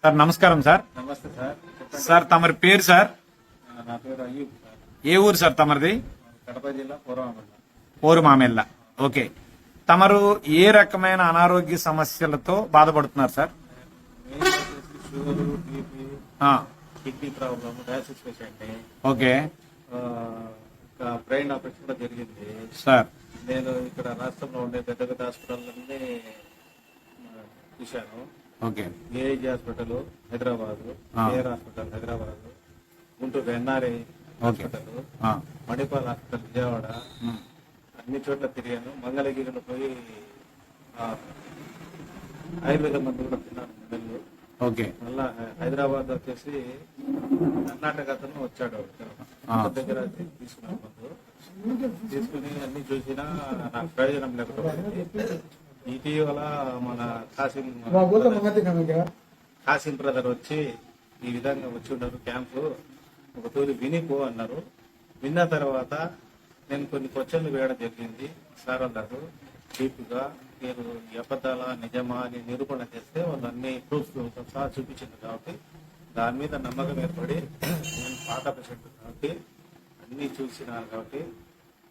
Sir నమస్కారం sir. నమస్తే sir. Sir తమరి పేరు సార్? నా పేరు అయ్యూబ్ సార్. ఏ ఊరు సార్ తమరిది? కడప జిల్లా పూర్వమామిళ్ళ. పోరుమామెల్ల. ఓకే. తమరు ఏ రకమైన అనారోగ్య సమస్యలతో బాధపడుతున్నారు సార్? మెయిన్ వచ్చేసి షుగర్, బీపీ, ఆ, kidney problem, dialysis patient. Okay ఇంకా బ్రెయిన్ ఆపరేషన్ కూడా జరిగింది సార్. నేను ఇక్కడ రాష్ట్రంలో ఉండే పెద్ద పెద్ద హాస్పిటల్ని చూశాను. Okay AIG hospital Hyderabad, KR hospital Hyderabad, Guntur NRI hospital, ఆ, మణిపాల్ హాస్పిటల్ విజయవాడ, ఉమ్, అన్ని చోట్ల తిరిగాను. మంగళగిరిలో పోయి ఆయుర్వేద మందు కూడా తిన్నాను నెలలు. ఓకే మళ్ళా హైదరాబాద్ వచ్చేసి కర్ణాటక అతను వచ్చాడు, అతని దగ్గర తీసుకున్నాను మందు. తీసుకుని అన్ని చూసినా నాకు ప్రయోజనం లేకపోయింది. ఇటీవల మన కాసిం బ్రదర్ వచ్చి ఈ విధంగా వచ్చి ఉన్నారు క్యాంపు, ఒక తూరి వినిపో అన్నారు. విన్న తర్వాత నేను కొన్ని క్వశ్చన్లు వేయడం జరిగింది. సార్ అన్నారు డీప్గా మీరు అబద్ధాల నిజమా అని నిరూపణ చేస్తే వాళ్ళు అన్ని ప్రూఫ్స్ సహా చూపించింది. కాబట్టి దాని మీద నమ్మకం ఏర్పడి నేను పాత పేషెంట్ కాబట్టి అన్ని చూసినాను. కాబట్టి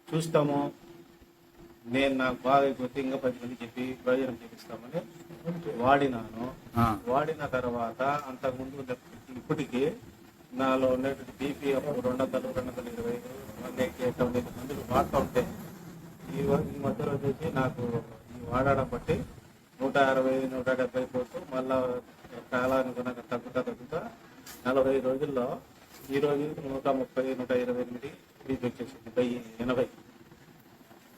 చూస్తాము, నేను నాకు బాగా అయిపోతే ఇంకా 10 మంది చెప్పి ప్రయోజనం చూపిస్తామని వాడినాను. వాడిన తర్వాత అంతకుముందు ఇప్పటికీ నాలో ఉన్నటువంటి బీపీ అప్పుడు 200, 225, 190 మందులు వాడుతూ ఉంటే ఈ మధ్యలో వచ్చేసి నాకు ఈ వాడడం బట్టి 160, 170 పోతూ మళ్ళా కాలానికి తగ్గుతా 40 రోజుల్లో ఈ రోజు 130, 128 బీపీ వచ్చేసింది 80.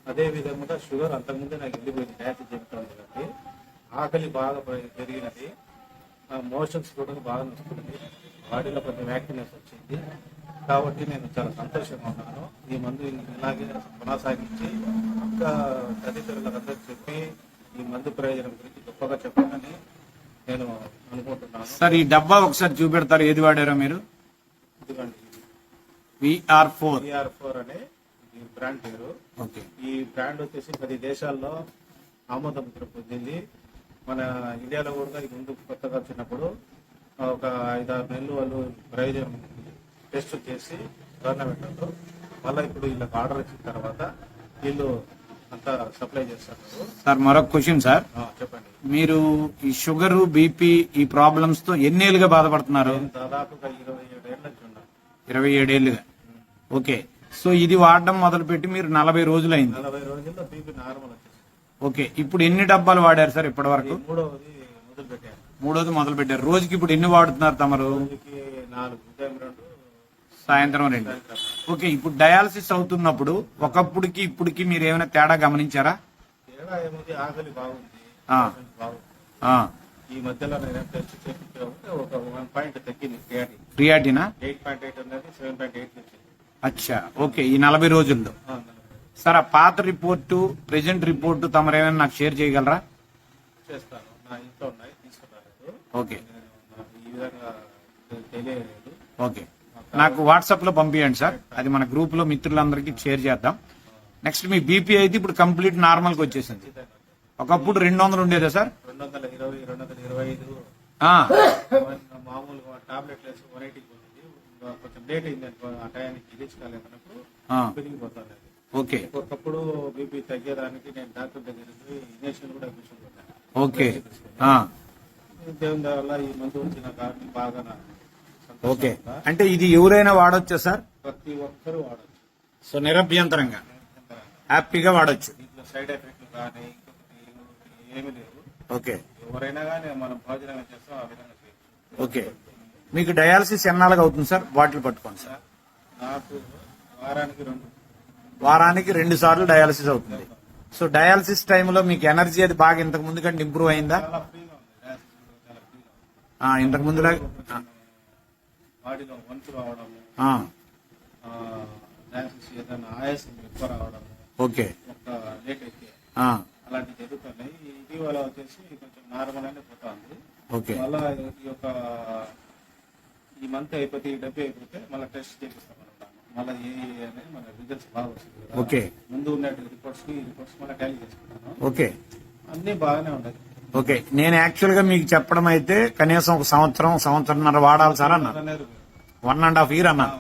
అదే విధంగా షుగర్ అంతకుముందే నాకు వెళ్ళిపోయింది, డయాబెటీస్ చెప్తాను కాబట్టి ఆకలి బాగా పెరిగినది, మోషన్స్ కూడా బాగా నొస్తుంది, బాడీలో కొంచెం యాక్టివ్నెస్ వచ్చింది. కాబట్టి నేను చాలా సంతోషంగా ఉన్నాను. ఈ మందు ఇలాగే కొనసాగించి ఇంకా తల్లిదండ్రులందరూ చెప్పి ఈ మందు ప్రయోజనం గురించి గొప్పగా చెప్పాలని నేను అనుకుంటున్నాను. సార్ ఈ డబ్బా ఒకసారి చూపెడతారు, ఏది వాడారో మీరు? ఇదిగోండి, VR4 అనే ఈ బ్రాండ్ పేరు. ఓకే. ఈ బ్రాండ్ వచ్చేసి 10 దేశాల్లో ఆమోద ముద్ర పొందింది. మన ఇండియాలో కూడా ఇది ముందు కొత్తగా వచ్చినప్పుడు ఒక 5-6 నెలలు వాళ్ళు ప్రయోజనం టెస్ట్ చేసి గవర్నమెంట్ మళ్ళీ ఇప్పుడు వీళ్ళకి ఆర్డర్ ఇచ్చిన తర్వాత వీళ్ళు అంతా సప్లై చేస్తారు. సార్ మరొక క్వశ్చన్ సార్, చెప్పండి. మీరు ఈ షుగర్, బీపీ ఈ ప్రాబ్లమ్స్ తో ఎన్నేళ్ళుగా బాధపడుతున్నారు? నేను దాదాపుగా 27 ఏళ్ళ నుంచి ఉన్నాను. 27 ఏళ్ళుగా. ఓకే. సో ఇది వాడడం మొదలుపెట్టి మీరు 40 రోజులైంది. 40 రోజుల్లో బీపీ నార్మల్ వచ్చేసి. ఓకే. ఇప్పుడు ఎన్ని డబ్బాలు వాడారు సార్ ఇప్పటి వరకు? మూడవది మొదలు పెట్టాను. మూడోది మొదలు పెట్టారు. రోజుకి ఇప్పుడు ఎన్ని వాడుతున్నారు తమరు? రోజుకి 4, ఉదయం 2, సాయంత్రం 2. ఓకే. ఇప్పుడు డయాలసిస్ అవుతున్నప్పుడు ఒకప్పుడుకి ఇప్పటికి మీరు ఏమైనా తేడా గమనించారా? తేడా ఏముంది, ఆకలి బాగుంది, ఆ. బాగుంది. ఈ మధ్యలో నేను టెస్ట్ చేయించే ఒక 1 పాయింట్ తగ్గింది క్రియాటినా. 8.8 ఉన్నది 7.8 వచ్చింది. అచ్చా. ఓకే. ఈ 40 రోజుల్లో. సార్ ఆ పాత రిపోర్టు, ప్రెజెంట్ రిపోర్టు తమరు ఏమైనా నాకు షేర్ చేయగలరా? చేస్తాను, నా ఇంట్లో ఉన్నాయి, తీసుకున్నాను. ఓకే. ఈ విధంగా తెలియలేదు. ఓకే. నాకు వాట్సాప్ లో పంపించండి సార్, అది మన గ్రూప్ లో మిత్రులందరికీ షేర్ చేద్దాం. నెక్స్ట్ మీ బీపీ అయితే ఇప్పుడు కంప్లీట్ నార్మల్ కి వచ్చేసింది. ఒకప్పుడు 200 ఉండేదా సార్? 220, 225 మామూలుగా టాబ్లెట్లు వేసి 180 పోయింది. కొంచెం లేట్ అయింది అనుకో, ఆ టయానికి రీచ్ కాలేదన్నప్పుడు పెరిగిపోతుంది. ఓకే. ఒకప్పుడు బీపీ తగ్గేదానికి నేను డాక్టర్ దగ్గర ఇంజక్షన్ కూడా కూర్చోబెట్టాను. ఓకే. దేవుని వల్ల ఈ మందు వచ్చిన కాబట్టి బాగా ఓకే. అంటే ఇది ఎవరైనా వాడొచ్చా సార్? ప్రతి ఒక్కరూ వాడచ్చు. సో నిరభ్యంతరంగా హ్యాపీగా వాడొచ్చు. దీంట్లో సైడ్ ఎఫెక్ట్లు కానీ ఏమీ లేవు. ఓకే. ఎవరైనా కానీ మనం భోజనం చేస్తాం ఆ విధంగా చేయొచ్చు. ఓకే. మీకు డయాలసిస్ ఎన్నాళ్ళగా అవుతుంది సార్? బాటిల్ పట్టుకోండి సార్. నాకు వారానికి 2 సార్లు డయాలసిస్ అవుతుంది. సో డయాలసిస్ టైంలో మీకు ఎనర్జీ అది బాగా ఇంతకు ముందు కంటే ఇంప్రూవ్ అయిందా? చాలా ఫ్రీగా ఉంది. ఇంతకు ముందు బాడీలో వంతు రావడము, ఏదైనా ఆయాసం ఎక్కువ రావడము, ఓకే, ఒక లేట్ అయితే అలాంటివి జరుగుతున్నాయి. ఇటీవల వచ్చేసి కొంచెం నార్మల్ అనే పోతుంది. ఓకే. మళ్ళా ఈ మంత్ అయిపోతే, ఈ డబ్బు అయిపోతే మళ్ళీ టెస్ట్ చేపిస్తాం అన్నమాట. మళ్ళీ ఏ అనేది మన రిజల్ట్స్ బాగా వస్తుంది. ఓకే. ముందు ఉన్న రిపోర్ట్స్ మళ్ళీ టాలీ చేసుకుంటాను. ఓకే. అన్ని బాగానే ఉన్నాయి. ఓకే, నేను యాక్చువల్ గా మీకు చెప్పడం అయితే కనీసం ఒక సంవత్సరంన్నర వాడాలి సార్ అన్నారు. 1.5 year అన్నారు.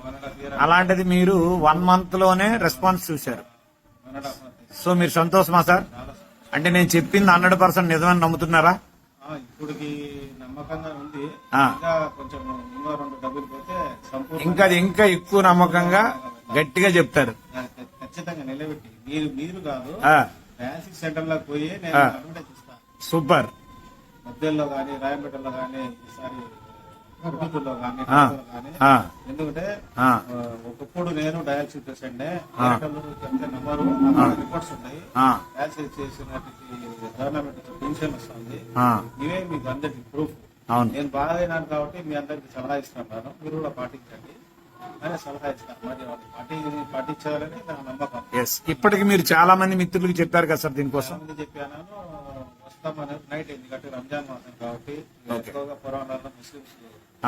అలాంటిది మీరు 1 month లోనే రెస్పాన్స్ చూశారు. సో మీరు సంతోషమా సార్? అంటే నేను చెప్పింది 100% నిజమని నమ్ముతున్నారా? ఇప్పటికి నమ్మకంగా ఉంది. ఆ. ఇంకా కొంచెం ఇంకో 2 డబ్బులు పోతే సంపూర్ణ ఇంకా అది ఇంకా ఎక్కువ నమ్మకంగా గట్టిగా చెప్తారు. ఖచ్చితంగా నిలబెట్టి మీరు కాదు ఆ, డయాలసిస్ సెంటర్ లోకి పోయి నేను ఆ. అడ్వర్టైజ్ ఇస్తాను. సూపర్. మధ్యలో గానీ రాయంపేటలో గానీ ఈసారి గుంటూరులో గానీ ఆ, కానీ ఆ, ఎందుకంటే ఆ, ఒకప్పుడు నేను డయాలసిస్ పేషెంట్ చెప్తే నంబరు రిపోర్ట్స్ ఉన్నాయి. ఆ, డయాలసిస్ చేసినట్టుకి గవర్నమెంట్ పెన్షన్ వస్తుంది. ఆ, ఇవే మీకు అందరికి ప్రూఫ్. అవును. నేను బాగా అయినాను కాబట్టి మీ అందరికి సలహా ఇస్తున్నాను, మీరు కూడా పాటించండి అని సలహా ఇస్తాను. మరి వాళ్ళు పాటించాలని నా నమ్మకం. ఎస్. ఇప్పటికి మీరు చాలా మంది మిత్రులకు చెప్పారు కదా సార్ దీనికోసం? చాలా మంది చెప్పాను, వస్తామని నైట్ ఎందుకంటే రంజాన్ మాసం కాబట్టి ఎక్కువగా పురాణాల్లో ముస్లిమ్స్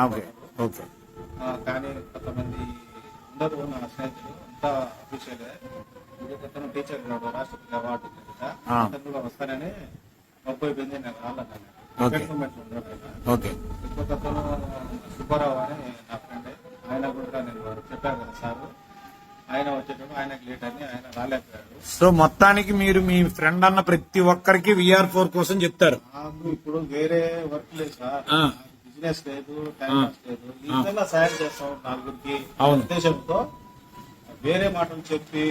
ఓకే, ఓకే, కానీ కొంతమంది అందరూ నా స్నేహితులు అంతా అఫీషియల్. ఇంకొకతను టీచర్ ఉన్నాడు, రాష్ట్రపతి అవార్డు అతను కూడా వస్తానని 30 నేను రాళ్ళన్నాను. ఓకే, ఓకే, ఇంకొకతను సుబ్బారావు అని నా ఫ్రెండ్, ఆయన కూడా నేను చెప్పాను కదా సార్, ఆయన వచ్చేటప్పుడు ఆయనకు లేట్ అని ఆయన రాలేకపోయాడు. సో మొత్తానికి మీరు మీ ఫ్రెండ్ అన్న ప్రతి ఒక్కరికి VR4 కోసం చెప్తారు. నాకు ఇప్పుడు వేరే వర్క్ లేదు సార్, ఆ. బిజినెస్ లేదు, టైం పాస్ లేదు, ఇంతలా సాయం చేస్తాం నలుగురికి అవును. ఉద్దేశంతో. వేరే మాటలు చెప్పి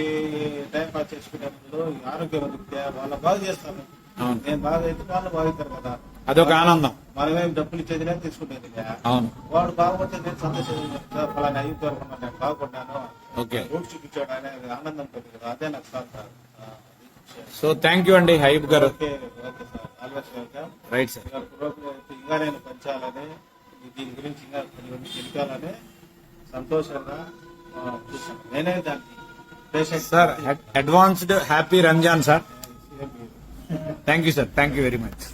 టైం పాస్ చేసుకునేప్పుడు ఆరోగ్యం రీత్యా వాళ్ళ బాగా చేస్తాను. అవును. నేను బాగా అయితే వాళ్ళు బాగుతారు కదా, అదొక ఆనందం. మనమేం డబ్బులు ఇచ్చేది లేదు, తీసుకునేది లేదు. అవును. వాడు బాగుపడితే నేను సంతోషం, ఫలానా అయ్యి నేను బాగుపడ్డాను, ఓకే. రూట్ చూపించాడు అనేది ఆనందం ఉంటుంది కదా, అదే నాకు సార్. సో థ్యాంక్ యూ అండి హైబ్ గారు. Okay okay sir, always welcome. Right sir. పురోగతి ఇంకా నేను పెంచాలని, దీని గురించి ఇంకా తెలిపాలని సంతోషంగా చూసాను. నేనే దానికి patient sir advanced happy Ramzan sir. Thank you sir, thank you very much.